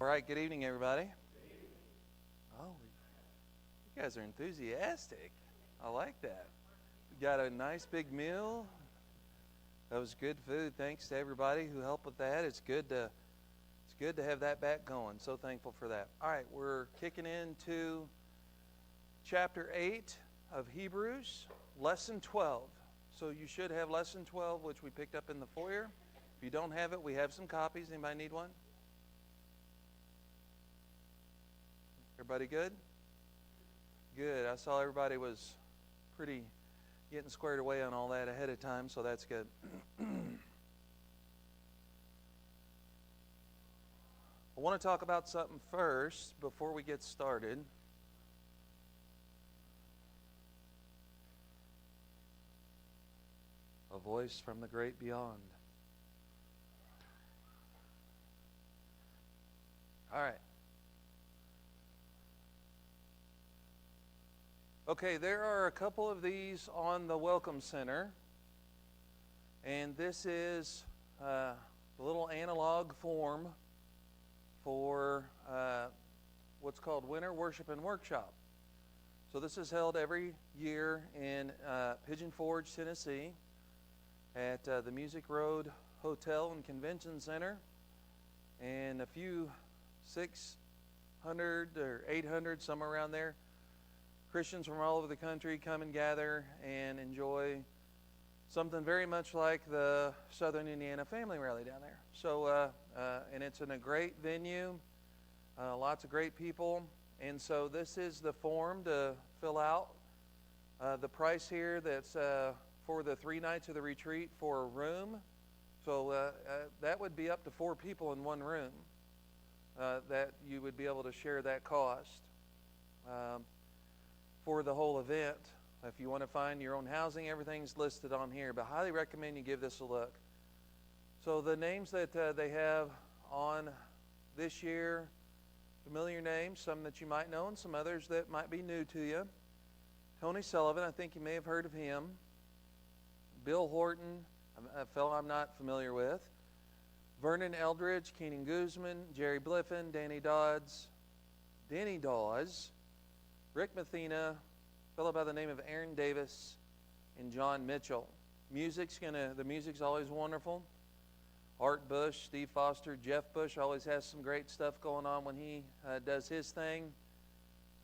All right, good evening, everybody. Oh, you guys are enthusiastic. I like that. We got a nice big meal. That was good food. Thanks to everybody who helped with that. It's good to have that back going. So thankful for that. All right, we're kicking into chapter 8 of Hebrews, lesson 12. So you should have lesson 12, which we picked up in the foyer. If you don't have it, we have some copies. Anybody need one? Everybody good? Good. I saw everybody was pretty getting squared away on all that ahead of time, so that's good. I want to talk about something first before we get started. A voice from the great beyond. All right. Okay, there are a couple of these on the Welcome Center, and this is a little analog form for what's called Winter Worship and Workshop. So this is held every year in Pigeon Forge, Tennessee, at the Music Road Hotel and Convention Center, and a few 600 or 800, somewhere around there, Christians from all over the country come and gather and enjoy something very much like the Southern Indiana Family Rally down there. So, and it's in a great venue, lots of great people. And so this is the form to fill out. The price here that's for the 3 nights of the retreat for a room. So that would be up to 4 people in one room that you would be able to share that cost. For the whole event. If you want to find your own housing, everything's listed on here, but highly recommend you give this a look. So the names that they have on this year, familiar names, some that you might know and some others that might be new to you. Tony Sullivan, I think you may have heard of him. Bill Horton, a fellow I'm not familiar with. Vernon Eldridge, Keenan Guzman, Jerry Bliffen, Danny Dawes, Rick Mathena, a fellow by the name of Aaron Davis, and John Mitchell. The music's always wonderful. Art Bush, Steve Foster, Jeff Bush always has some great stuff going on when he does his thing.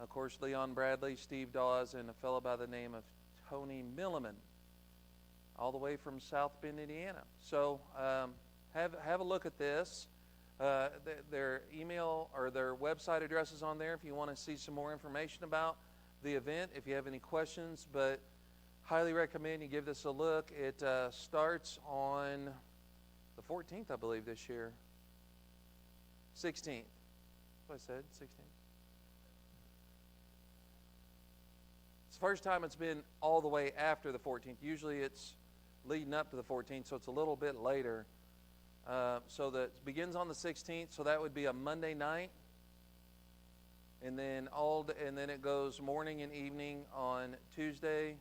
Of course, Leon Bradley, Steve Dawes, and a fellow by the name of Tony Milliman, all the way from South Bend, Indiana. So have a look at this. Their email or their website address is on there if you want to see some more information about the event, if you have any questions, but highly recommend you give this a look. It starts on the 14th, I believe, this year. 16th. What I said, 16th. It's the first time it's been all the way after the 14th. Usually it's leading up to the 14th, so it's a little bit later. So that it begins on the 16th, so that would be a Monday night, and then it goes morning and evening on Tuesday,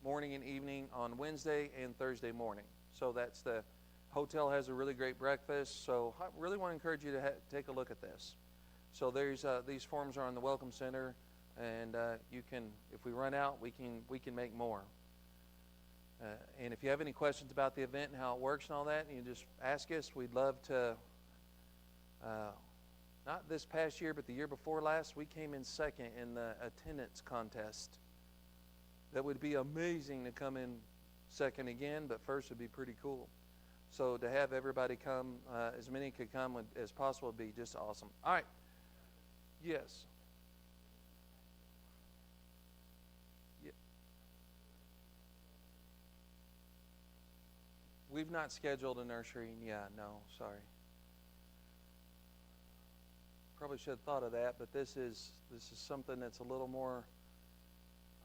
morning and evening on Wednesday, and Thursday morning. So that's the hotel has a really great breakfast. So I really want to encourage you to take a look at this. So there's these forms are on the Welcome Center, and you can, if we run out, we can make more. And if you have any questions about the event and how it works and all that, you just ask us. We'd love to, not this past year, but the year before last, we came in second in the attendance contest. That would be amazing to come in second again, but first would be pretty cool. So to have everybody come, as many could come as possible would be just awesome. All right. Yes. We've not scheduled a nursery. Yeah, no, sorry. Probably should have thought of that, but this is something that's a little more,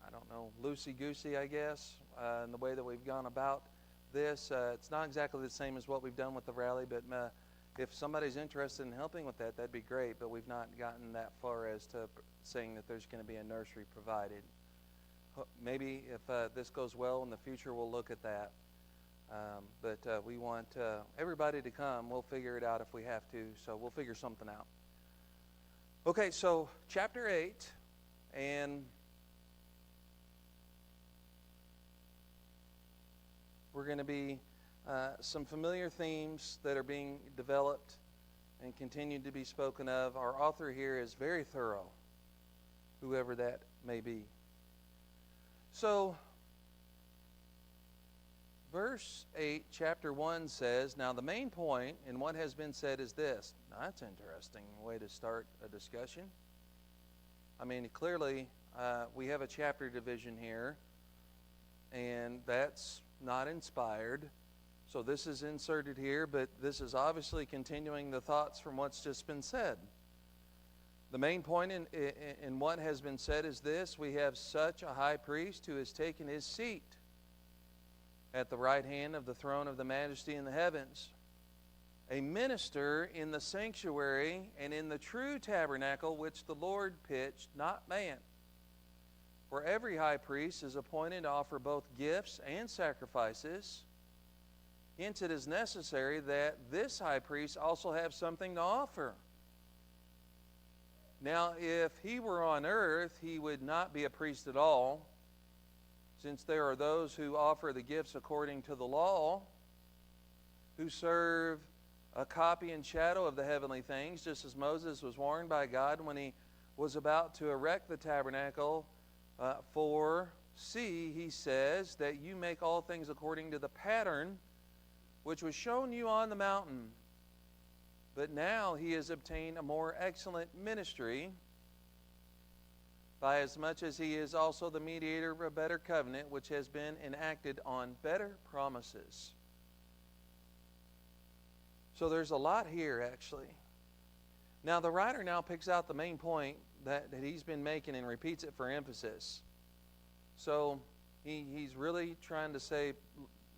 I don't know, loosey-goosey, I guess, in the way that we've gone about this. It's not exactly the same as what we've done with the rally, but if somebody's interested in helping with that, that'd be great, but we've not gotten that far as to saying that there's going to be a nursery provided. Maybe if this goes well in the future, we'll look at that. But we want everybody to come. We'll figure it out if we have to, so we'll figure something out. Okay, so chapter 8, and we're going to be some familiar themes that are being developed and continued to be spoken of. Our author here is very thorough, whoever that may be. So, verse 8, chapter 1 says, now the main point in what has been said is this. Now, that's an interesting way to start a discussion. I mean, clearly, we have a chapter division here, and that's not inspired. So this is inserted here, but this is obviously continuing the thoughts from what's just been said. The main point in what has been said is this: we have such a high priest who has taken his seat at the right hand of the throne of the majesty in the heavens, a minister in the sanctuary and in the true tabernacle which the Lord pitched, not man. For every high priest is appointed to offer both gifts and sacrifices. Hence it is necessary that this high priest also have something to offer. Now, if he were on earth, he would not be a priest at all, since there are those who offer the gifts according to the law, who serve a copy and shadow of the heavenly things, just as Moses was warned by God when he was about to erect the tabernacle. For see, he says, that you make all things according to the pattern which was shown you on the mountain. But now he has obtained a more excellent ministry, by as much as he is also the mediator of a better covenant, which has been enacted on better promises. So there's a lot here, actually. Now the writer now picks out the main point that he's been making and repeats it for emphasis. So he's really trying to say,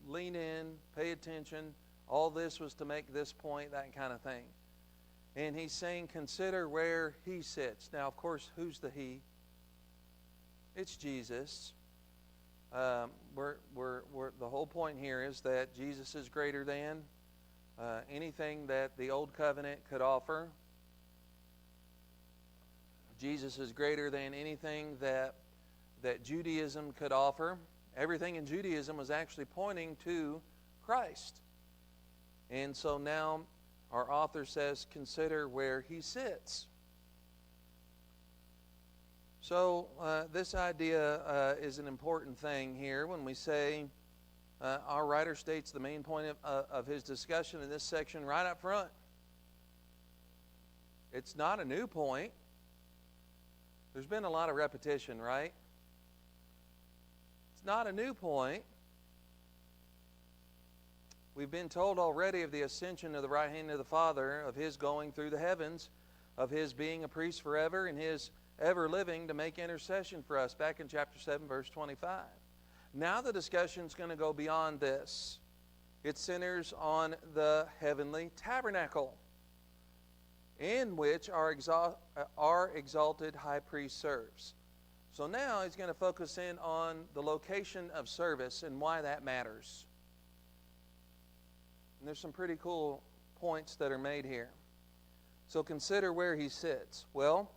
lean in, pay attention. All this was to make this point, that kind of thing. And he's saying, consider where he sits. Now, of course, who's the he? It's Jesus. The whole point here is that Jesus is greater than anything that the old covenant could offer. Jesus is greater than anything that Judaism could offer. Everything in Judaism was actually pointing to Christ. And so now our author says, consider where he sits. So this idea is an important thing here when we say, our writer states the main point of his discussion in this section right up front. It's not a new point. There's been a lot of repetition, right? It's not a new point. We've been told already of the ascension of the right hand of the Father, of his going through the heavens, of his being a priest forever, and his ever living to make intercession for us, back in chapter 7, verse 25. Now the discussion is going to go beyond this. It centers on the heavenly tabernacle, in which our exalted high priest serves. So now he's going to focus in on the location of service and why that matters. And there's some pretty cool points that are made here. So consider where he sits. Well,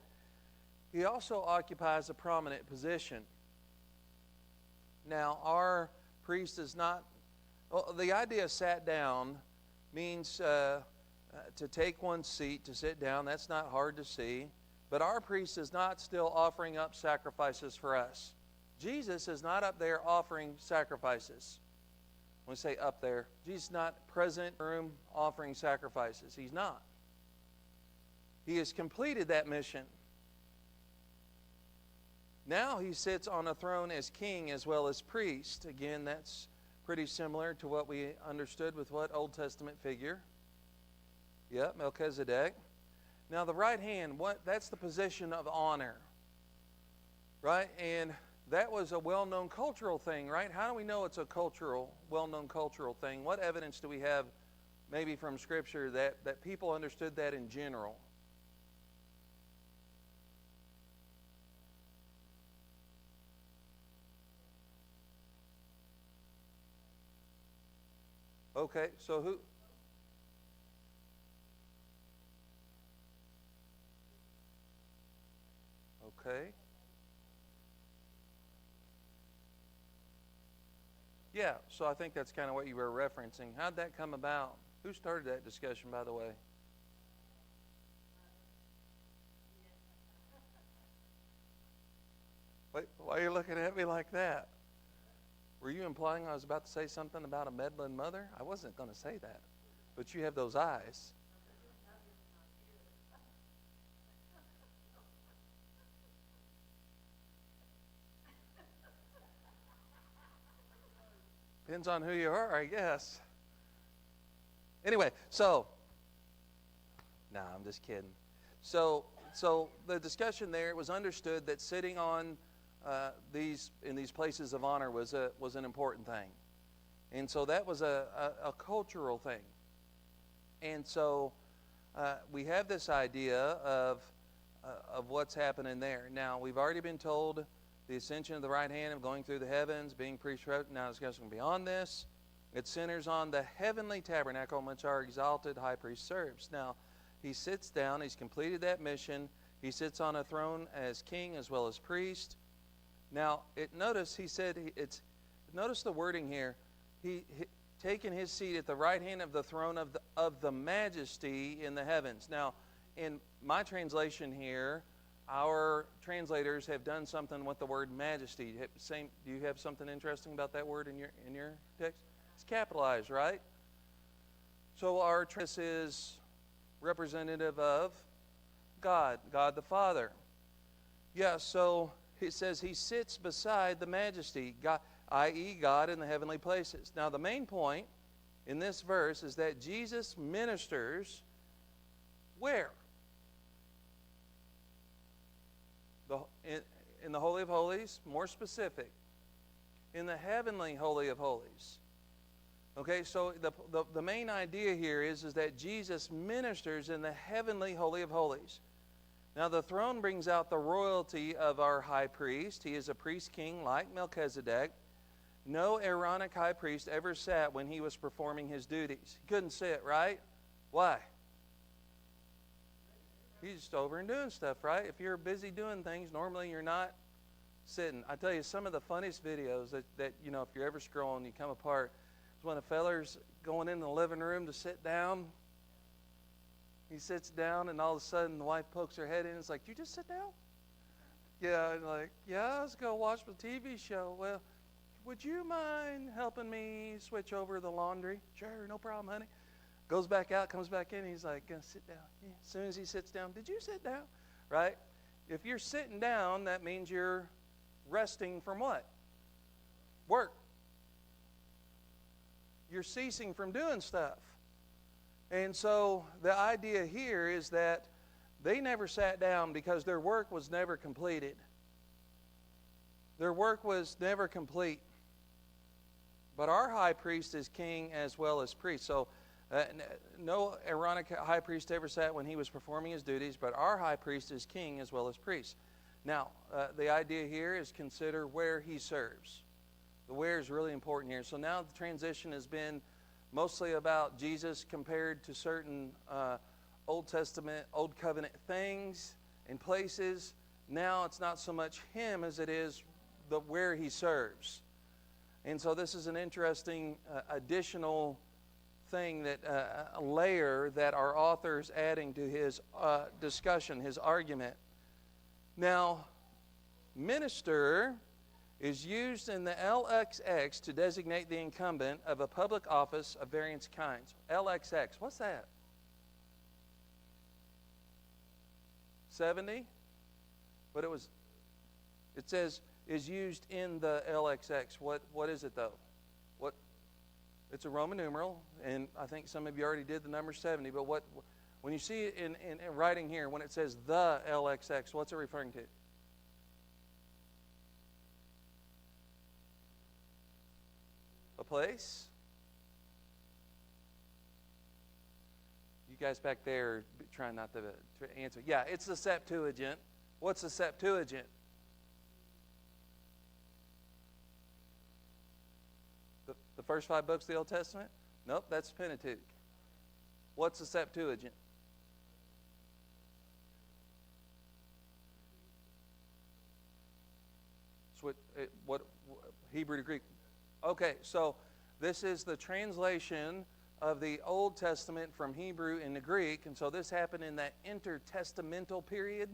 he also occupies a prominent position. Now, our priest is not... Well, the idea of sat down means to take one's seat, to sit down. That's not hard to see. But our priest is not still offering up sacrifices for us. Jesus is not up there offering sacrifices. When we say up there, Jesus is not present in the room offering sacrifices. He's not. He has completed that mission. Now he sits on a throne as king as well as priest. Again, that's pretty similar to what we understood with what Old Testament figure? Yep, Melchizedek. Now the right hand, that's the position of honor. Right? And that was a well-known cultural thing, right? How do we know it's a well-known cultural thing? What evidence do we have maybe from Scripture that people understood that in general? Okay, so who? Okay. Yeah, so I think that's kind of what you were referencing. How'd that come about? Who started that discussion, by the way? Wait, why are you looking at me like that? Were you implying I was about to say something about a meddling mother? I wasn't going to say that. But you have those eyes. Depends on who you are, I guess. Anyway, I'm just kidding. So the discussion there, it was understood that sitting on in these places of honor was an important thing, and so that was a cultural thing, and so we have this idea of what's happening there. Now we've already been told the ascension of the right hand of going through the heavens, being priest. Now discussing beyond this, it centers on the heavenly tabernacle in which our exalted high priest serves. Now, he sits down. He's completed that mission. He sits on a throne as king as well as priest. Now, notice the wording here. He taken his seat at the right hand of the throne of the majesty in the heavens. Now, in my translation here, our translators have done something with the word majesty. Do you have something interesting about that word in your text? It's capitalized, right? So our text is representative of God the Father. Yeah, so it says he sits beside the majesty, God, i.e. God in the heavenly places. Now the main point in this verse is that Jesus ministers where? In the Holy of Holies, more specific, in the heavenly Holy of Holies. Okay, so the main idea here is that Jesus ministers in the heavenly Holy of Holies. Now the throne brings out the royalty of our high priest. He is a priest king like Melchizedek. No Aaronic high priest ever sat when he was performing his duties. He couldn't sit, right? Why? He's just over and doing stuff, right? If you're busy doing things, normally you're not sitting. I tell you, some of the funniest videos that if you're ever scrolling, you come apart, is when a feller's going in the living room to sit down. He sits down, and all of a sudden, the wife pokes her head in and is like, "You just sit down?" Yeah, I was going to watch the TV show. Well, would you mind helping me switch over the laundry? Sure, no problem, honey. Goes back out, comes back in, he's like, "Gonna sit down." Yeah. As soon as he sits down, "Did you sit down?" Right? If you're sitting down, that means you're resting from what? Work. You're ceasing from doing stuff. And so the idea here is that they never sat down because their work was never completed. Their work was never complete. But our high priest is king as well as priest. So no Aaronic high priest ever sat when he was performing his duties, but our high priest is king as well as priest. Now, the idea here is consider where he serves. The where is really important here. So now the transition has been mostly about Jesus compared to certain Old Testament, Old Covenant things and places. Now it's not so much him as it is where he serves. And so this is an interesting additional thing, that a layer that our author is adding to his discussion, his argument. Now, minister is used in the LXX to designate the incumbent of a public office of various kinds. LXX, what's that? 70? But it says is used in the LXX. What is it though? It's a Roman numeral, and I think some of you already did the number 70, but when you see it in writing here, when it says the LXX, what's it referring to? A place? You guys back there are trying not to answer. Yeah, it's the Septuagint. What's the Septuagint? The first 5 books of the Old Testament? Nope, that's Pentateuch. What's the Septuagint? What Hebrew to Greek? Okay, so this is the translation of the Old Testament from Hebrew into Greek, and so this happened in that intertestamental period.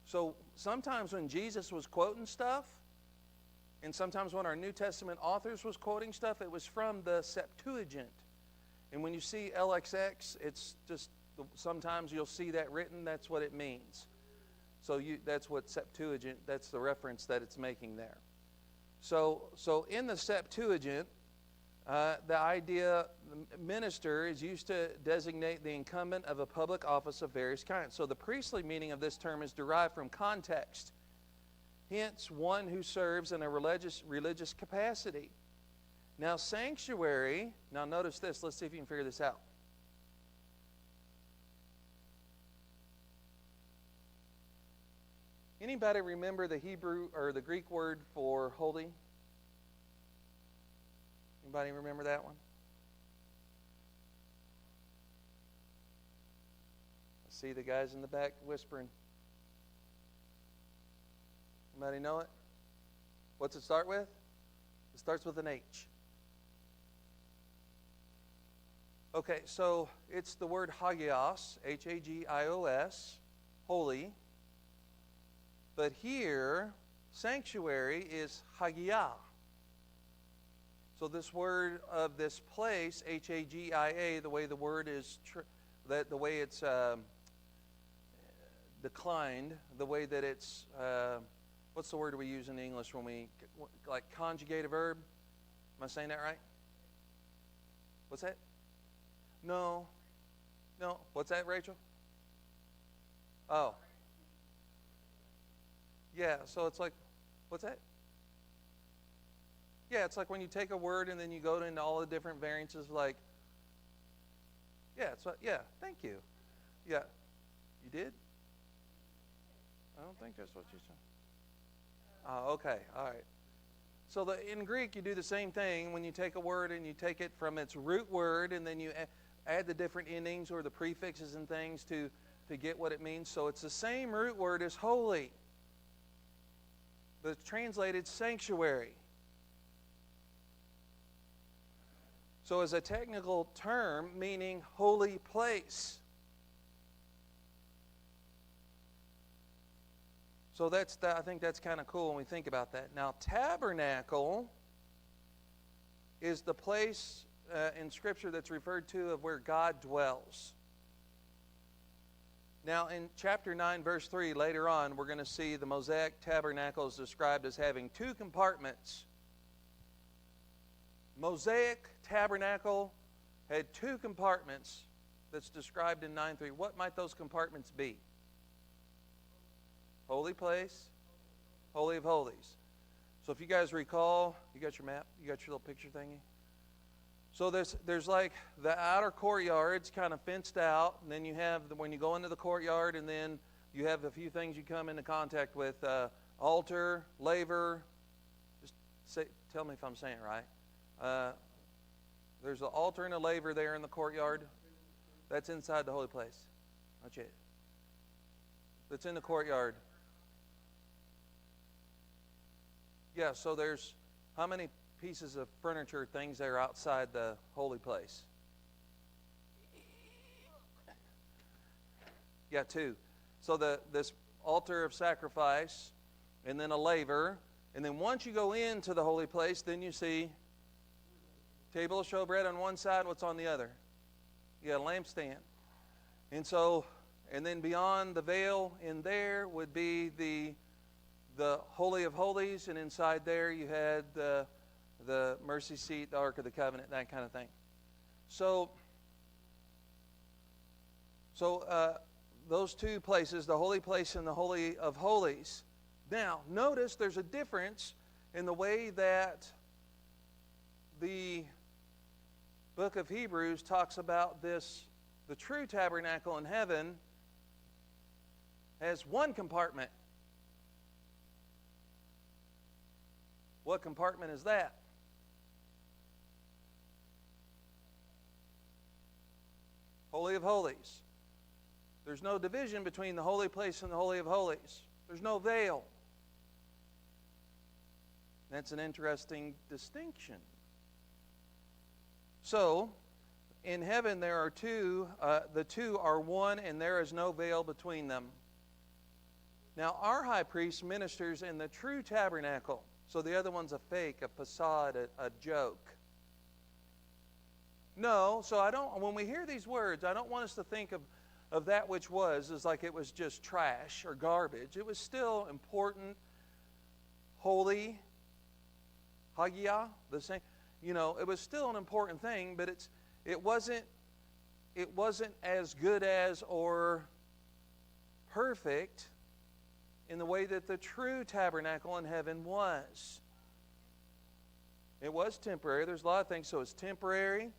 So sometimes when Jesus was quoting stuff, and sometimes when our New Testament authors was quoting stuff, it was from the Septuagint. And when you see LXX, it's just, sometimes you'll see that written, that's what it means. So that's what Septuagint, that's the reference that it's making there. So in the Septuagint, the idea, the minister is used to designate the incumbent of a public office of various kinds. So the priestly meaning of this term is derived from context. Hence, one who serves in a religious capacity. Now, sanctuary, now notice this, let's see if you can figure this out. Anybody remember the Hebrew or the Greek word for holy? Anybody remember that one? I see the guys in the back whispering. Anybody know it? What's it start with? It starts with an H. Okay, so it's the word hagios, Hagios, holy. But here, sanctuary is hagia. So this word of this place, Hagia, the way the word is, the way it's declined, the way that it's, what's the word we use in English when we, like conjugate a verb? Am I saying that right? What's that? No. What's that, Rachel? Oh. Yeah, so it's like, what's that? Yeah, it's like when you take a word and then you go into all the different variances, like, thank you. Yeah. You did? I don't think that's what you said. Oh, okay, all right. So in Greek, you do the same thing when you take a word and you take it from its root word and then you add the different endings or the prefixes and things to get what it means. So it's the same root word as holy, but it's translated sanctuary. So as a technical term, meaning holy place. So I think that's kind of cool when we think about that. Now, tabernacle is the place in Scripture that's referred to of where God dwells. Now, in chapter 9, verse 3, later on, we're going to see the Mosaic tabernacle is described as having two compartments. Mosaic tabernacle had two compartments that's described in 9:3. What might those compartments be? Holy place, Holy of Holies. So if you guys recall, you got your map? You got your little picture thingy? So there's like the outer courtyard's kind of fenced out, and then you have, when you go into the courtyard, and then you have a few things you come into contact with, altar, laver. Just tell me if I'm saying it right. There's an altar and a laver there in the courtyard. That's inside the holy place. Not yet. That's in the courtyard. Yeah, so there's how many pieces of furniture, things that are outside the holy place? Yeah, two. So this altar of sacrifice, and then a laver, and then once you go into the holy place, then you see table of showbread on one side. What's on the other? You got a lampstand. And then beyond the veil in there would be the Holy of Holies, and inside there you had the mercy seat, the Ark of the Covenant, that kind of thing. So those two places, the holy place and the Holy of Holies. Now, notice there's a difference in the way that the book of Hebrews talks about this. The true tabernacle in heaven has one compartment. What compartment is that? Holy of Holies. There's no division between the holy place and the Holy of Holies. There's no veil. That's an interesting distinction. So, in heaven there are two, the two are one, and there is no veil between them. Now, our high priest ministers in the true tabernacle. So the other one's a fake, a facade, a joke. No, so when we hear these words, I don't want us to think of that which was as like it was just trash or garbage. It was still important, holy, hagia, the same. It was still an important thing, but it wasn't as good as or perfect in the way that the true tabernacle in heaven was. It was temporary. There's a lot of things, so it's temporary.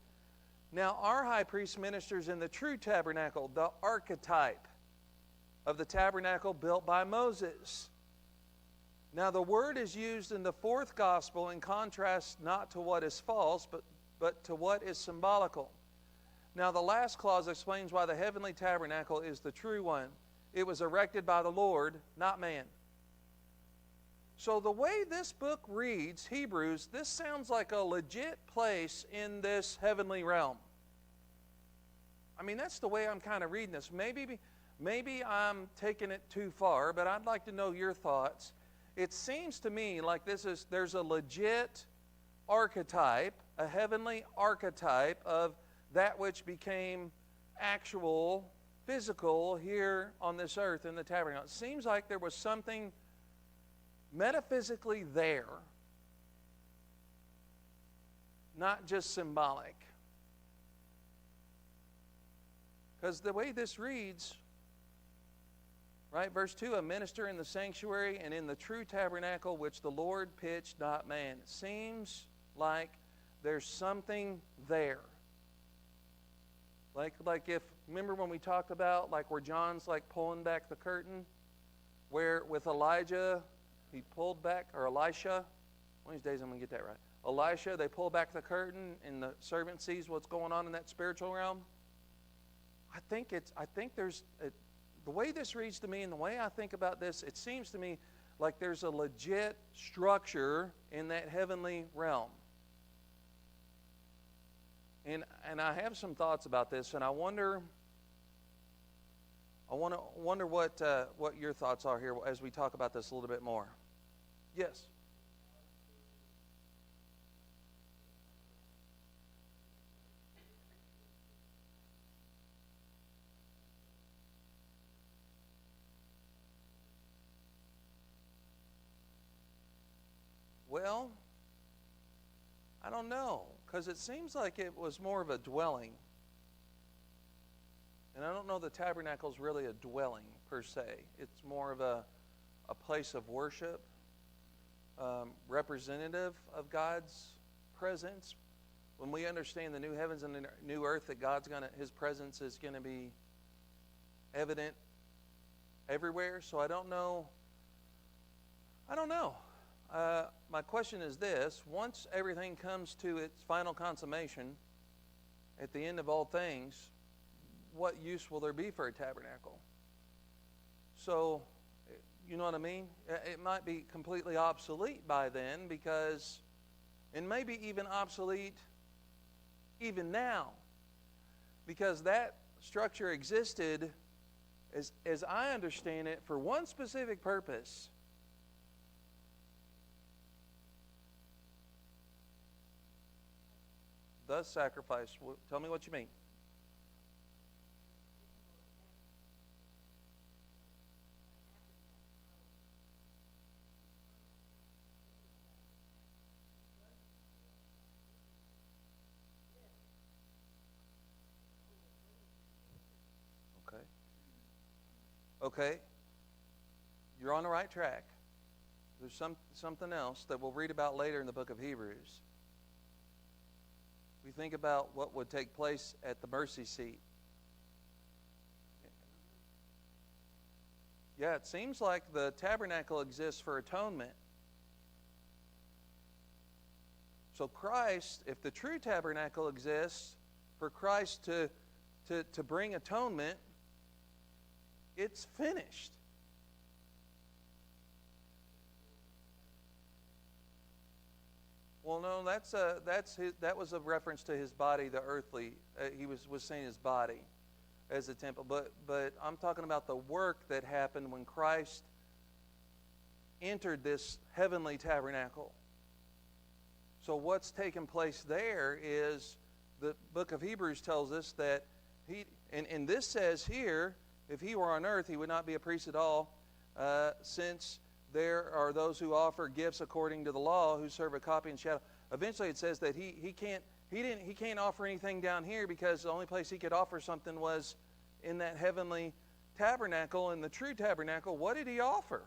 Now, our high priest ministers in the true tabernacle, the archetype of the tabernacle built by Moses. Now, the word is used in the fourth gospel in contrast not to what is false, but to what is symbolical. Now, the last clause explains why the heavenly tabernacle is the true one. It was erected by the Lord, not man. So the way this book reads, Hebrews, this sounds like a legit place in this heavenly realm. I mean, that's the way I'm kind of reading this. Maybe I'm taking it too far, but I'd like to know your thoughts. It seems to me like there's a legit archetype, a heavenly archetype of that which became actual, physical here on this earth in the tabernacle. It seems like there was something metaphysically there, not just symbolic. Because the way this reads, right, verse 2, a minister in the sanctuary and in the true tabernacle which the Lord pitched, not man. It seems like there's something there. Like if, remember when we talked about like where John's like pulling back the curtain? Where with Elijah, he pulled back, or Elisha, one of these days I'm going to get that right. Elisha, they pull back the curtain and the servant sees what's going on in that spiritual realm. I think the way this reads to me and the way I think about this, it seems to me like there's a legit structure in that heavenly realm. And I have some thoughts about this, and I wonder what your thoughts are here as we talk about this a little bit more. Yes. Well, I don't know, because it seems like it was more of a dwelling. And I don't know the tabernacle is really a dwelling per se. It's more of a place of worship, representative of God's presence. When we understand the new heavens and the new earth, that His presence is going to be evident everywhere. So I don't know. My question is this: once everything comes to its final consummation, at the end of all things, what use will there be for a tabernacle? So, you know what I mean? It might be completely obsolete by then, because, and maybe even obsolete even now, because that structure existed, as I understand it, for one specific purpose. The sacrifice. Tell me what you mean. Okay. You're on the right track. There's something else that we'll read about later in the book of Hebrews. We think about what would take place at the mercy seat. Yeah, it seems like the tabernacle exists for atonement. So Christ, if the true tabernacle exists for Christ to bring atonement, it's finished. Well, no, that was a reference to his body, the earthly. He was saying his body as a temple. But I'm talking about the work that happened when Christ entered this heavenly tabernacle. So what's taken place there is the book of Hebrews tells us that and this says here, if he were on earth, he would not be a priest at all, since there are those who offer gifts according to the law, who serve a copy and shadow. Eventually, it says that he can't offer anything down here, because the only place he could offer something was in that heavenly tabernacle. In the true tabernacle, what did he offer?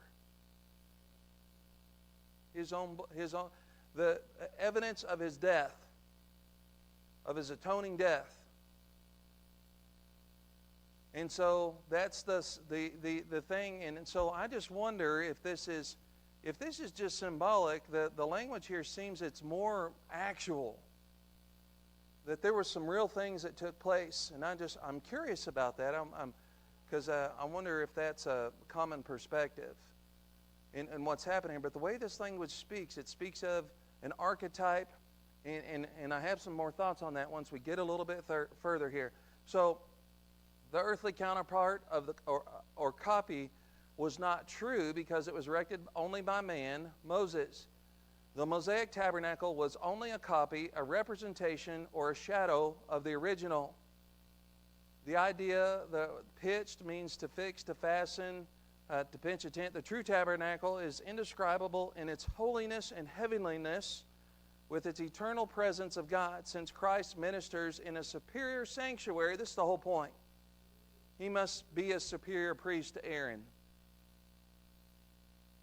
His own, the evidence of his death, of his atoning death. And so that's the thing. And so I just wonder if this is just symbolic. The language here seems it's more actual, that there were some real things that took place. And I'm curious about that. Because I wonder if that's a common perspective in what's happening here. But the way this language speaks, it speaks of an archetype. And I have some more thoughts on that once we get a little bit further here. So the earthly counterpart of or copy was not true, because it was erected only by man, Moses. The Mosaic tabernacle was only a copy, a representation, or a shadow of the original. The idea, the pitched means to fix, to fasten, to pinch a tent. The true tabernacle is indescribable in its holiness and heavenliness, with its eternal presence of God. Since Christ ministers in a superior sanctuary, this is the whole point. He must be a superior priest to Aaron.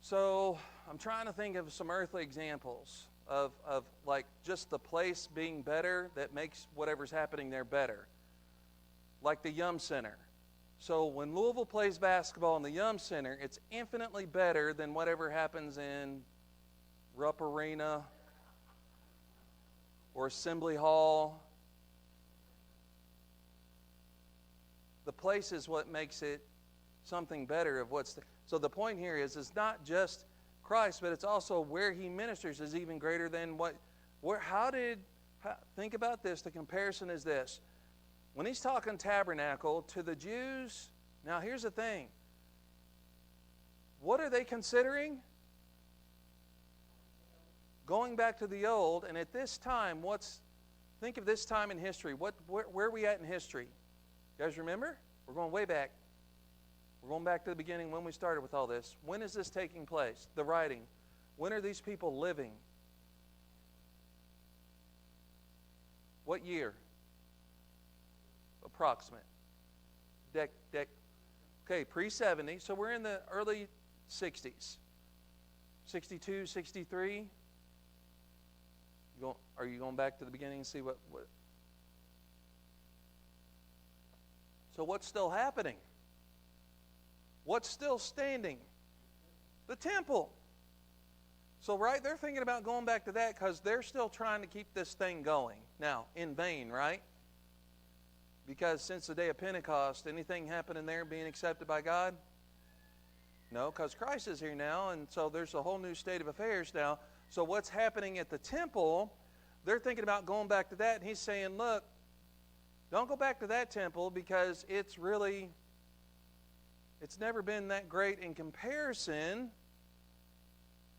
So I'm trying to think of some earthly examples of like just the place being better that makes whatever's happening there better. Like the Yum Center. So when Louisville plays basketball in the Yum Center, it's infinitely better than whatever happens in Rupp Arena or Assembly Hall. The place is what makes it something better of what's there. So the point here is it's not just Christ, but it's also where he ministers is even greater than think about this. The comparison is this. When he's talking tabernacle to the Jews, now here's the thing. What are they considering? Going back to the old, and at this time, think of this time in history. Where are we at in history? You guys remember? We're going way back. We're going back to the beginning when we started with all this. When is this taking place? The writing. When are these people living? What year? Approximate. Okay, pre-70. So we're in the early 60s. 62, 63. Are you going back to the beginning and see what? So what's still happening? What's still standing? The temple. So they're thinking about going back to that because they're still trying to keep this thing going. Now, in vain, right? Because since the day of Pentecost, anything happening there being accepted by God? No, because Christ is here now, and so there's a whole new state of affairs now. So what's happening at the temple, they're thinking about going back to that, and he's saying, look, don't go back to that temple because it's never been that great in comparison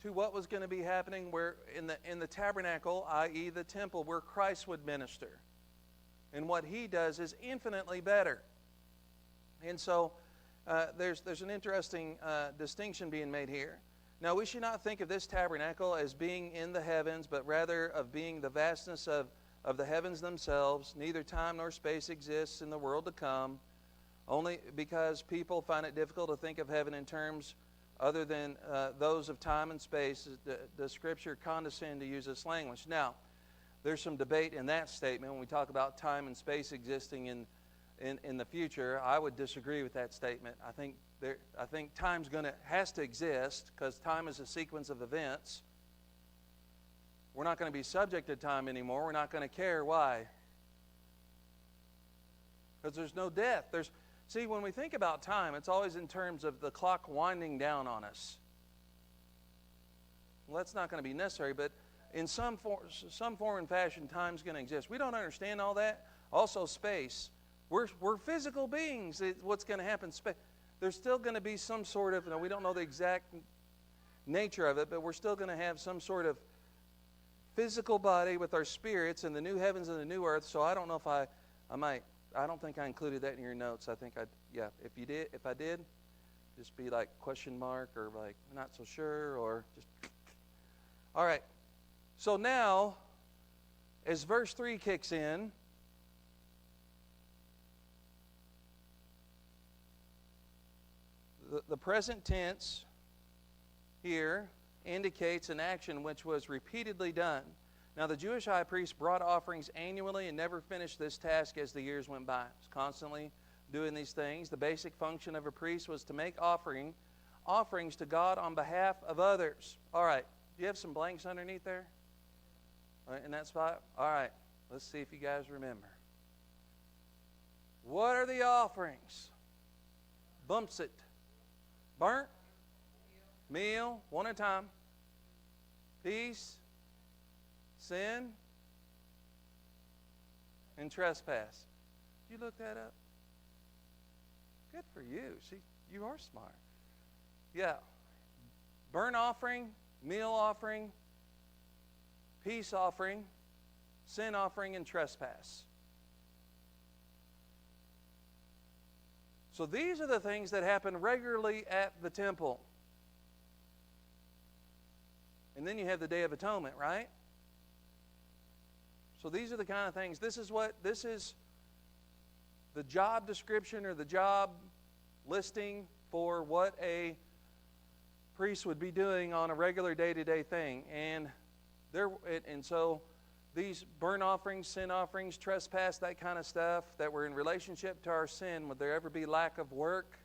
to what was going to be happening where in the tabernacle, i.e. the temple, where Christ would minister. And what he does is infinitely better. And so there's an interesting distinction being made here. Now, we should not think of this tabernacle as being in the heavens, but rather of being the vastness of the heavens themselves. Neither time nor space exists in the world to come, only because people find it difficult to think of heaven in terms other than those of time and space. The Scripture condescend to use this language. Now, there's some debate in that statement when we talk about time and space existing in the future. I would disagree with that statement. I think time's has to exist because time is a sequence of events. We're not going to be subject to time anymore. We're not going to care. Why? Because there's no death. See, when we think about time, it's always in terms of the clock winding down on us. Well, that's not going to be necessary, but in some form and fashion, time's going to exist. We don't understand all that. Also, space. We're physical beings. What's going to happen? There's still going to be some sort of, we don't know the exact nature of it, but we're still going to have some sort of physical body with our spirits in the new heavens and the new earth. So I don't know if I don't think I included that in your notes. I think if I did, just be like question mark or like not so sure or just. All right. So now, as verse 3 kicks in, the present tense here indicates an action which was repeatedly done. Now, the Jewish high priest brought offerings annually and never finished this task as the years went by. He was constantly doing these things. The basic function of a priest was to make offerings to God on behalf of others. All right. Do you have some blanks underneath there? In that spot? All right. Let's see if you guys remember. What are the offerings? Bumps it. Burnt? Meal. One at a time. Peace. Sin. And trespass. Did you look that up? Good for you. See, you are smart. Yeah. Burnt offering, meal offering, peace offering, sin offering, and trespass. So these are the things that happen regularly at the temple. And then you have the Day of Atonement, right? So these are the kind of things. This is the job description or the job listing for what a priest would be doing on a regular day-to-day thing. And so these burnt offerings, sin offerings, trespass, that kind of stuff that were in relationship to our sin, would there ever be lack of work?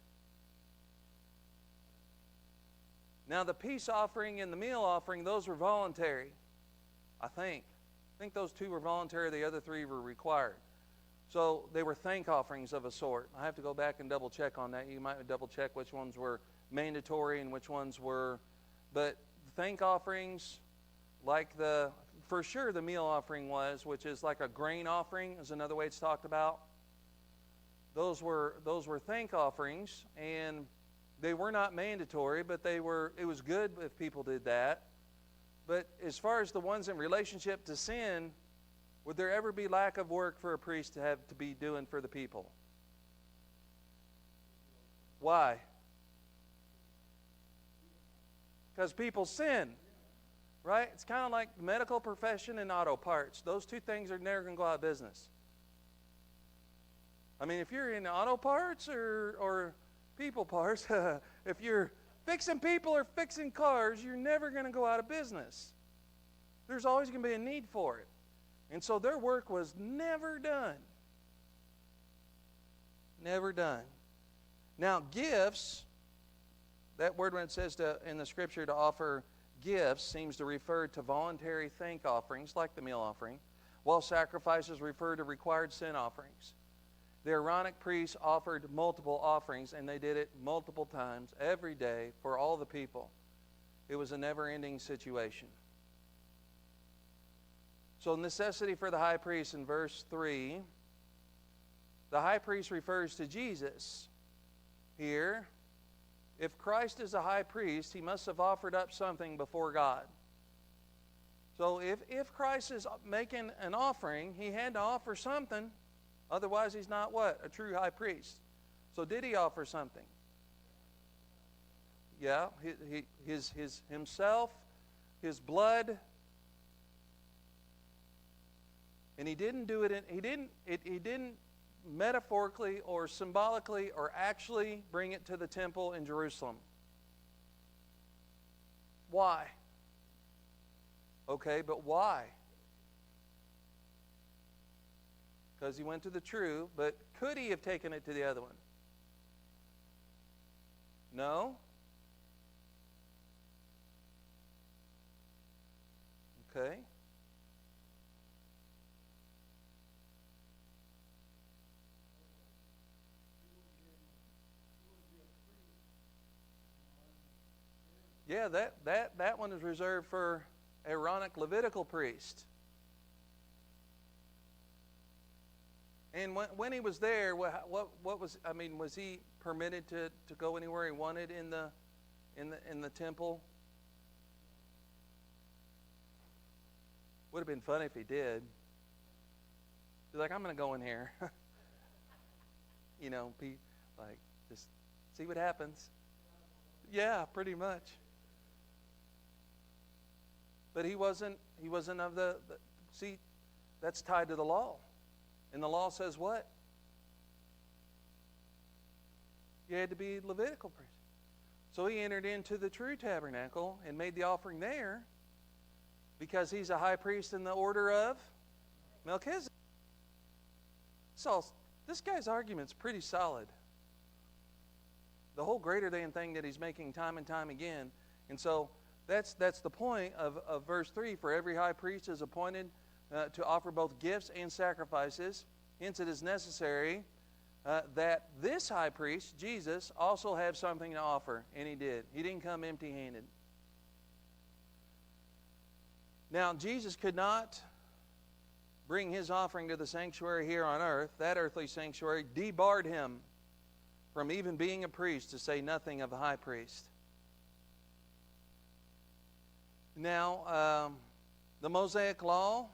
Now the peace offering and the meal offering, those were voluntary, I think. I think those two were voluntary, the other three were required. So they were thank offerings of a sort. I have to go back and double check on that. You might double check which ones were mandatory and which ones were. But thank offerings, for sure the meal offering was, which is like a grain offering, is another way it's talked about. Those were thank offerings, and they were not mandatory, but it was good if people did that. But as far as the ones in relationship to sin, would there ever be lack of work for a priest to have to be doing for the people? Why? Because people sin, right? It's kind of like the medical profession and auto parts. Those two things are never going to go out of business. I mean, if you're in auto parts or people parts, if you're fixing people or fixing cars, you're never going to go out of business. There's always going to be a need for it. And so their work was never done. Never done. Now, gifts, that word when it says in the Scripture to offer gifts seems to refer to voluntary thank offerings like the meal offering, while sacrifices refer to required sin offerings. The Aaronic priests offered multiple offerings, and they did it multiple times every day for all the people. It was a never-ending situation. So necessity for the high priest in verse 3. The high priest refers to Jesus here. If Christ is a high priest, he must have offered up something before God. So if Christ is making an offering, he had to offer something. Otherwise, he's not what? A true high priest. So did he offer something? Yeah, his himself, his blood. And he didn't do it. He didn't metaphorically or symbolically or actually bring it to the temple in Jerusalem. Why? Okay, but why? Because he went to the true, but could he have taken it to the other one? No. Okay. Yeah, that one is reserved for Aaronic Levitical priest. And when he was there, what was, I mean, was he permitted to go anywhere he wanted in the temple? Would have been funny if he did. He's like, I'm going to go in here. You know, be like, just see what happens. Yeah, pretty much. But he wasn't of the see, that's tied to the law. And the law says what? You had to be Levitical priest. So he entered into the true tabernacle and made the offering there because he's a high priest in the order of Melchizedek. So this guy's argument's pretty solid. The whole greater than thing that he's making time and time again. And so that's the point of verse 3. For every high priest is appointed to offer both gifts and sacrifices. Hence it is necessary that this high priest, Jesus, also have something to offer. And he did. He didn't come empty-handed. Now, Jesus could not bring his offering to the sanctuary here on earth. That earthly sanctuary debarred him from even being a priest, to say nothing of a high priest. Now, the Mosaic law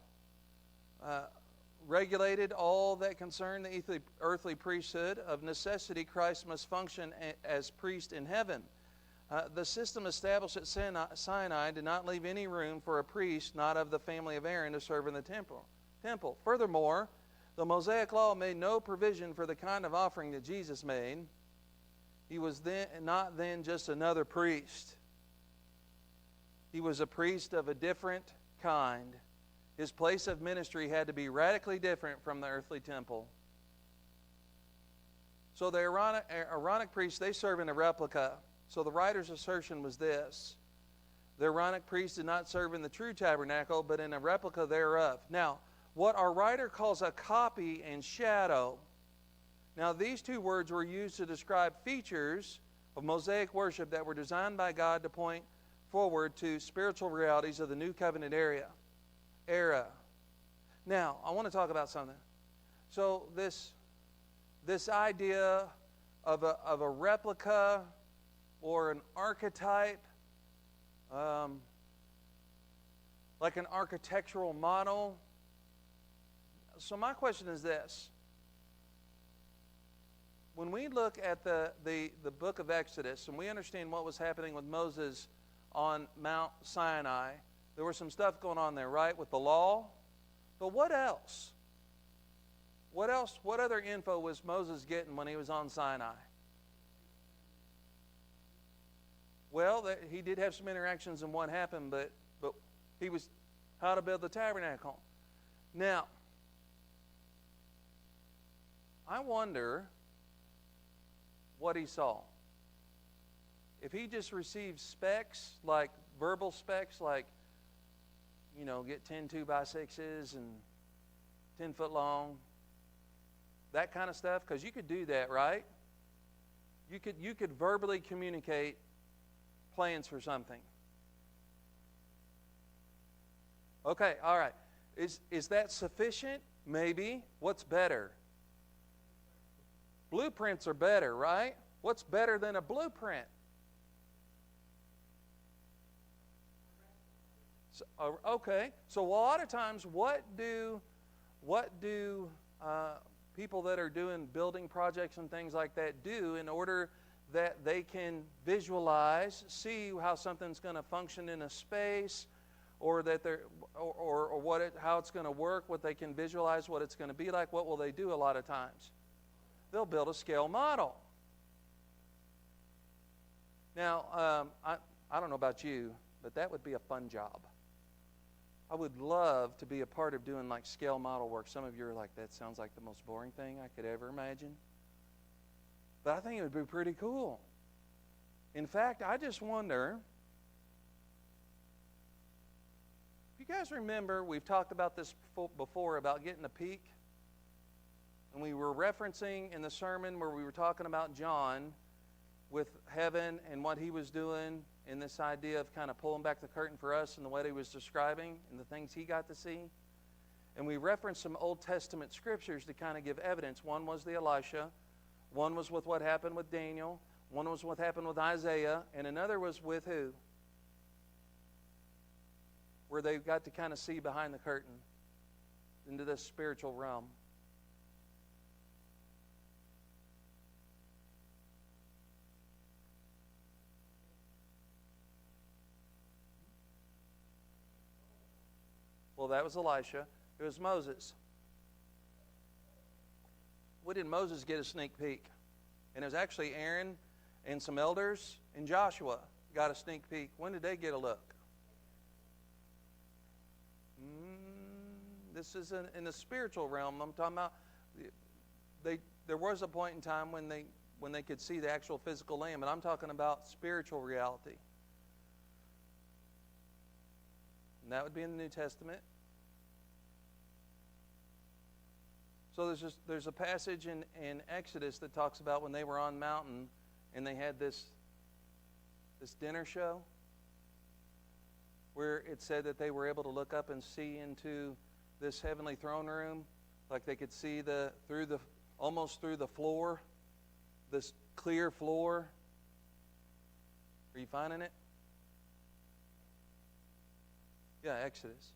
regulated all that concerned the earthly priesthood. Of necessity, Christ must function as priest in heaven. The system established at Sinai did not leave any room for a priest not of the family of Aaron to serve in the temple. Furthermore, the Mosaic law made no provision for the kind of offering that Jesus made. He was not then just another priest. He was a priest of a different kind. His place of ministry had to be radically different from the earthly temple. So the Aaronic priests, they serve in a replica. So the writer's assertion was this: the Aaronic priests did not serve in the true tabernacle, but in a replica thereof. Now, what our writer calls a copy and shadow. Now, these two words were used to describe features of Mosaic worship that were designed by God to point forward to spiritual realities of the New Covenant era. Now, I want to talk about something. So this idea of a replica or an archetype, like an architectural model. So my question is this. When we look at the book of Exodus and we understand what was happening with Moses on Mount Sinai, there was some stuff going on there, right, with the law. But what else? What else? What other info was Moses getting when he was on Sinai? Well, he did have some interactions in what happened, but he was how to build the tabernacle. Now, I wonder what he saw. If he just received specs, like verbal specs, like, you know, get 10 2x6s and 10 foot long, that kind of stuff, because you could do that, right? You could verbally communicate plans for something. Okay, all right. Is that sufficient? Maybe. What's better? Blueprints are better, right? What's better than a blueprint? So, okay. So a lot of times, what do people that are doing building projects and things like that do in order that they can visualize, see how something's going to function in a space, or that they're, or how it's going to work, what they can visualize, what it's going to be like? What will they do a lot of times? They'll build a scale model. Now, I don't know about you, but that would be a fun job. I would love to be a part of doing like scale model work. Some of you are like, that sounds like the most boring thing I could ever imagine. But I think it would be pretty cool. In fact, I just wonder, if you guys remember, we've talked about this before, about getting a peek. And we were referencing in the sermon where we were talking about John with heaven and what he was doing in this idea of kind of pulling back the curtain for us and the way he was describing and the things he got to see. And we referenced some Old Testament scriptures to kind of give evidence. One was the Elisha. One was with what happened with Daniel. One was what happened with Isaiah. And another was with who? Where they got to kind of see behind the curtain into this spiritual realm. Well, that was Elisha. It was Moses. When did Moses get a sneak peek? And it was actually Aaron and some elders and Joshua got a sneak peek. When did they get a look? This is in the spiritual realm. I'm talking about. There was a point in time when they could see the actual physical land, but I'm talking about spiritual reality. And that would be in the New Testament. So there's a passage in Exodus that talks about when they were on mountain and they had this dinner show where it said that they were able to look up and see into this heavenly throne room, like they could see almost through the floor, this clear floor. Are you finding it? Yeah, Exodus.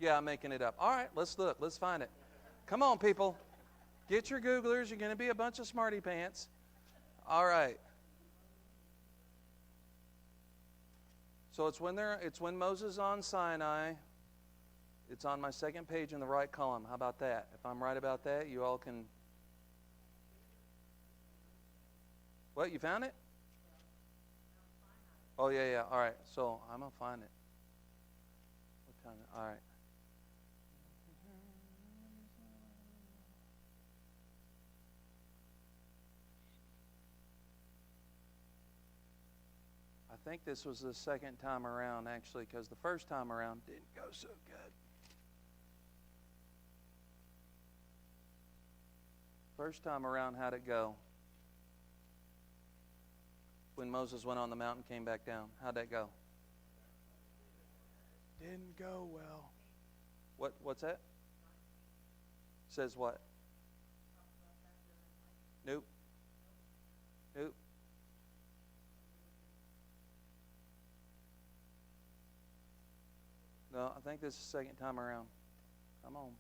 Yeah, I'm making it up. All right, let's look. Let's find it. Come on, people. Get your Googlers. You're going to be a bunch of smarty pants. All right. So it's when Moses on Sinai. It's on my second page in the right column. How about that? If I'm right about that, you all can. What, you found it? Oh, yeah. All right. So I'm going to find it. All right. I think this was the second time around, actually, because the first time around didn't go so good. First time around, how'd it go? When Moses went on the mountain and came back down, how'd that go? Didn't go well. What's that? Says what? Nope. No, I think this is the second time around. Come on.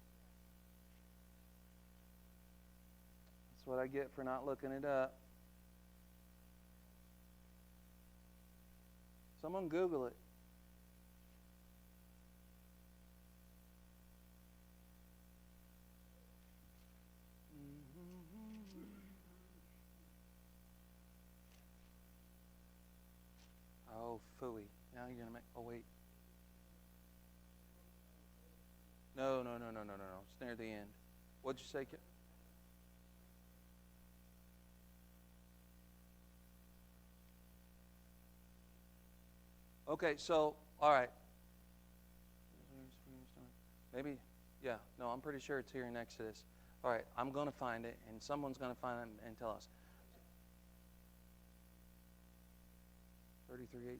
That's what I get for not looking it up. Someone Google it. Oh, phooey. Now you're going to make... Oh, wait. No. It's near the end. What'd you say, Kit? Okay, so, all right. Maybe, yeah. No, I'm pretty sure it's here in Exodus. All right, I'm going to find it, and someone's going to find it and tell us. 33:18.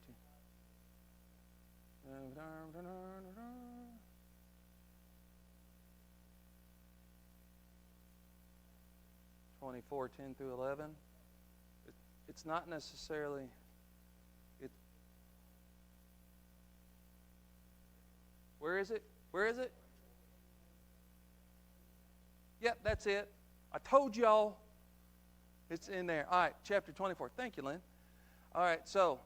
24:10 through 11. It's not necessarily. Where is it? Yep, that's it. I told y'all. It's in there. All right, chapter 24. Thank you, Lynn. All right, so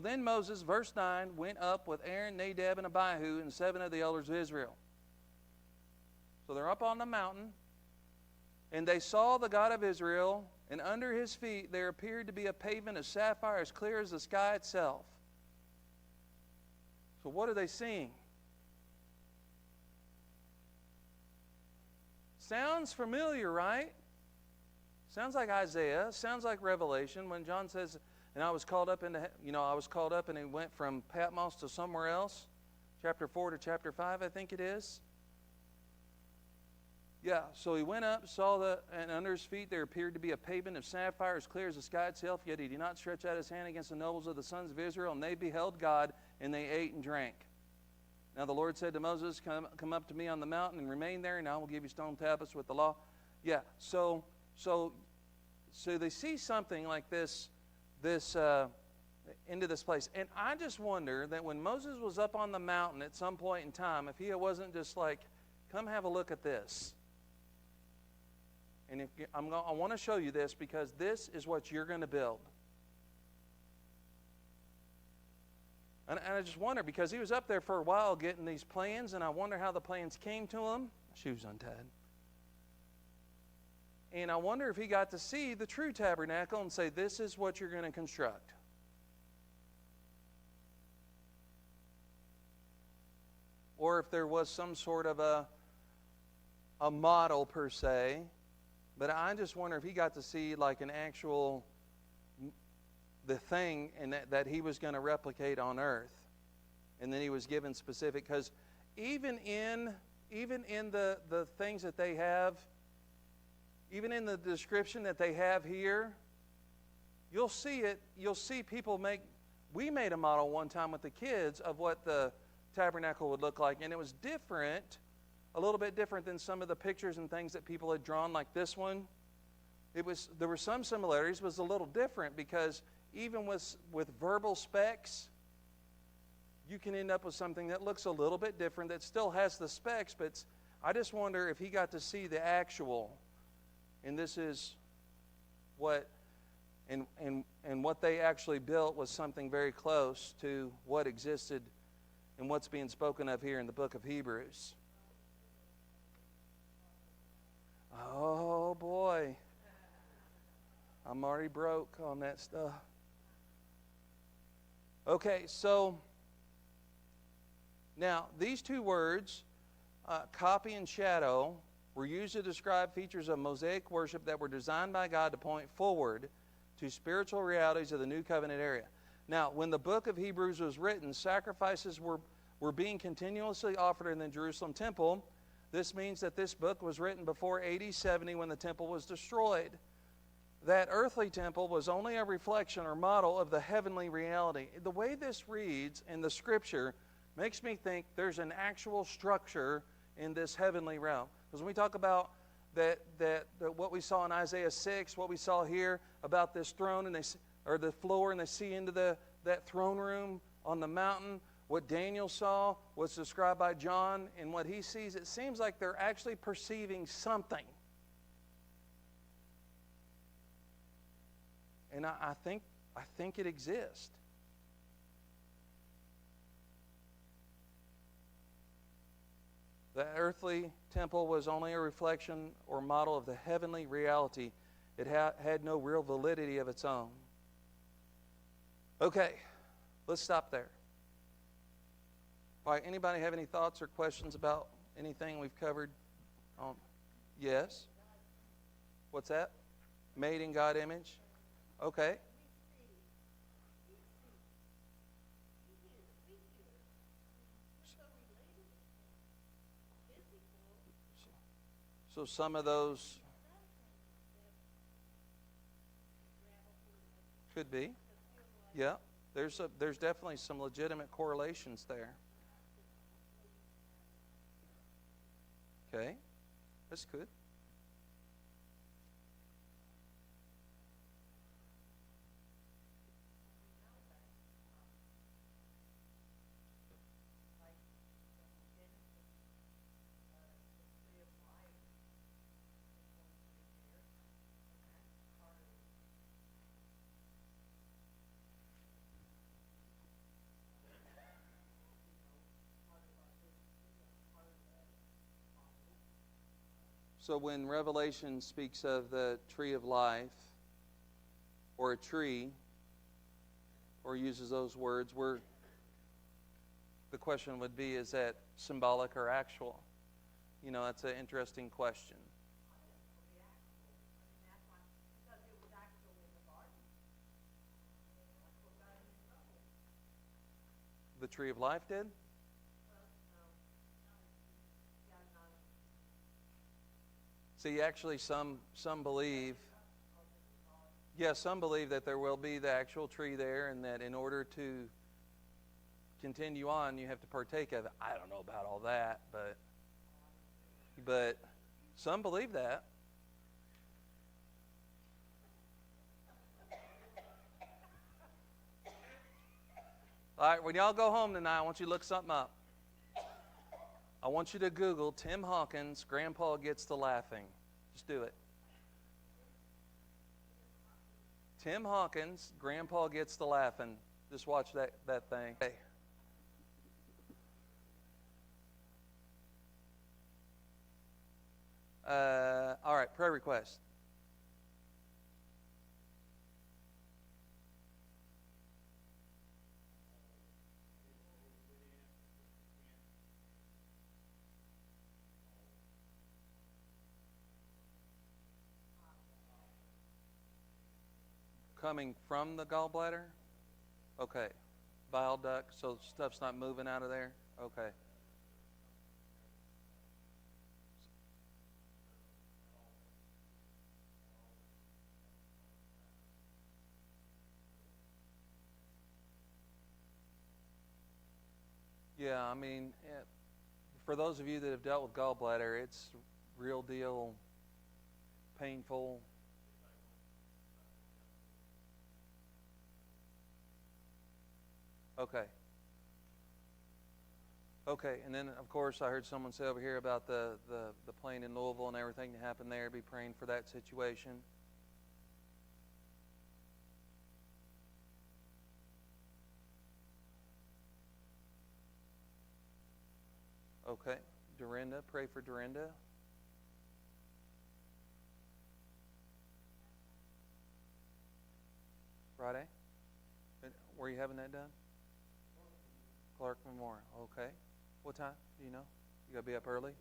then Moses, verse 9, went up with Aaron, Nadab, and Abihu, and 7 of the elders of Israel. So they're up on the mountain, and they saw the God of Israel, and under his feet there appeared to be a pavement of sapphire as clear as the sky itself. So what are they seeing? Sounds familiar, right? Sounds like Isaiah. Sounds like Revelation. When John says, and I was called up and it went from Patmos to somewhere else. Chapter 4 to chapter 5, I think it is. Yeah, so he went up, and under his feet there appeared to be a pavement of sapphire as clear as the sky itself, yet he did not stretch out his hand against the nobles of the sons of Israel, and they beheld God, and they ate and drank. Now the Lord said to Moses, come up to me on the mountain and remain there, and I will give you stone tablets with the law. Yeah, so they see something like this into this place. And I just wonder that when Moses was up on the mountain at some point in time, if he wasn't just like, come have a look at this. And I want to show you this because this is what you're going to build. And I just wonder, because he was up there for a while getting these plans, and I wonder how the plans came to him. Shoes untied. And I wonder if he got to see the true tabernacle and say, this is what you're going to construct. Or if there was some sort of a model per se. But I just wonder if he got to see like an actual, the thing and that he was going to replicate on earth. And then he was given specific, because even in the things that they have, even in the description that they have here, you'll see it. You'll see people we made a model one time with the kids of what the tabernacle would look like, and it was different, a little bit different than some of the pictures and things that people had drawn, like this one. There were some similarities, but it was a little different, because even with verbal specs, you can end up with something that looks a little bit different, that still has the specs, but I just wonder if he got to see the actual. And this is what, and what they actually built was something very close to what existed and what's being spoken of here in the book of Hebrews. Oh boy, I'm already broke on that stuff. Okay, so now these two words, copy and shadow, were used to describe features of Mosaic worship that were designed by God to point forward to spiritual realities of the New Covenant area. Now, when the book of Hebrews was written, sacrifices were being continuously offered in the Jerusalem temple. This means that this book was written before AD 70 when the temple was destroyed. That earthly temple was only a reflection or model of the heavenly reality. The way this reads in the Scripture makes me think there's an actual structure in this heavenly realm. Because when we talk about that what we saw in Isaiah 6, what we saw here about this throne or the floor, and they see into that throne room on the mountain, what Daniel saw, what's described by John, and what he sees, it seems like they're actually perceiving something. And I think it exists. The earthly temple was only a reflection or model of the heavenly reality. It had no real validity of its own. Okay, let's stop there. All right, anybody have any thoughts or questions about anything we've covered? Yes? What's that? Made in God image? Okay. So some of those could be. Yeah. There's definitely some legitimate correlations there. Okay. That's good. So when Revelation speaks of the tree of life, or a tree, or uses those words, the question would be, is that symbolic or actual? You know, that's an interesting question. The tree of life did? See, actually, some believe, some believe that there will be the actual tree there, and that in order to continue on, you have to partake of it. I don't know about all that, but some believe that. All right, when y'all go home tonight, I want you to look something up. I want you to Google Tim Hawkins, Grandpa Gets to Laughing. Just do it. Tim Hawkins, Grandpa Gets to Laughing. Just watch that thing. Hey. All right, prayer request. Coming from the gallbladder? Okay. Bile duct, so stuff's not moving out of there? Okay. Yeah, I mean, for those of you that have dealt with gallbladder, it's real deal painful. Okay. Okay, and then of course I heard someone say over here about the plane in Louisville and everything that happened there. Be praying for that situation. Okay, Dorinda, pray for Dorinda. Friday? Where are you having that done? Clark Memorial. Okay. What time? Do you know? You got to be up early?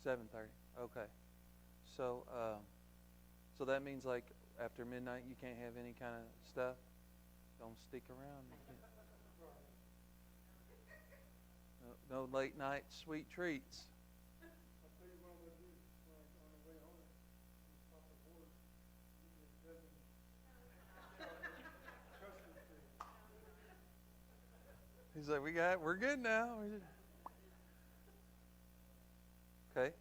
7:30. Okay. So, so that means like after midnight you can't have any kind of stuff? Don't stick around. No late night sweet treats. He's like, we're good now. Okay.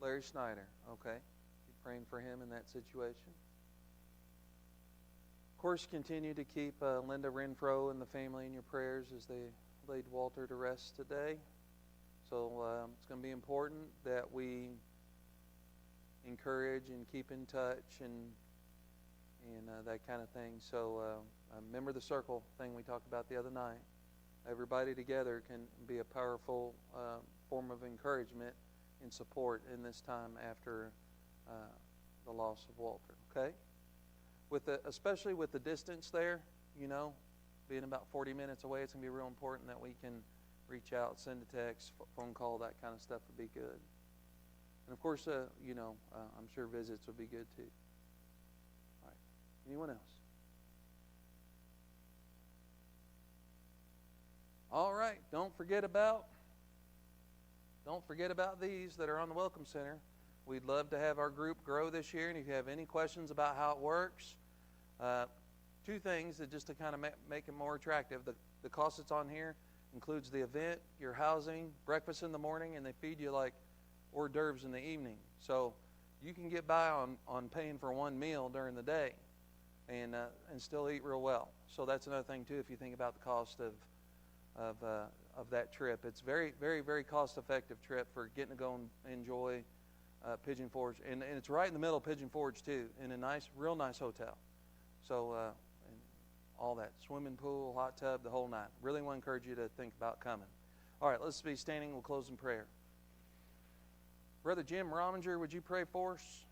Larry Snyder. Okay. Be praying for him in that situation. Of course, continue to keep Linda Renfro and the family in your prayers as they laid Walter to rest today. So it's going to be important that we encourage and keep in touch and that kind of thing. So remember the circle thing we talked about the other night. Everybody together can be a powerful form of encouragement and support in this time after the loss of Walter. Okay? Especially with the distance there, being about 40 minutes away, it's going to be real important that we can reach out, send a text, phone call, that kind of stuff would be good. And of course, I'm sure visits would be good too. All right. Anyone else? All right. Don't forget about these that are on the Welcome Center. We'd love to have our group grow this year, and if you have any questions about how it works, two things that just to kind of make it more attractive. The cost that's on here includes the event, your housing, breakfast in the morning, and they feed you like hors d'oeuvres in the evening. So you can get by on paying for one meal during the day and still eat real well. So that's another thing too if you think about the cost of that trip. It's very, very, very cost-effective trip for getting to go and enjoy Pigeon Forge. And it's right in the middle of Pigeon Forge too, in a real nice hotel. So and all that, swimming pool, hot tub, the whole nine. Really want to encourage you to think about coming. All right, let's be standing. We'll close in prayer. Brother Jim Rominger, would you pray for us?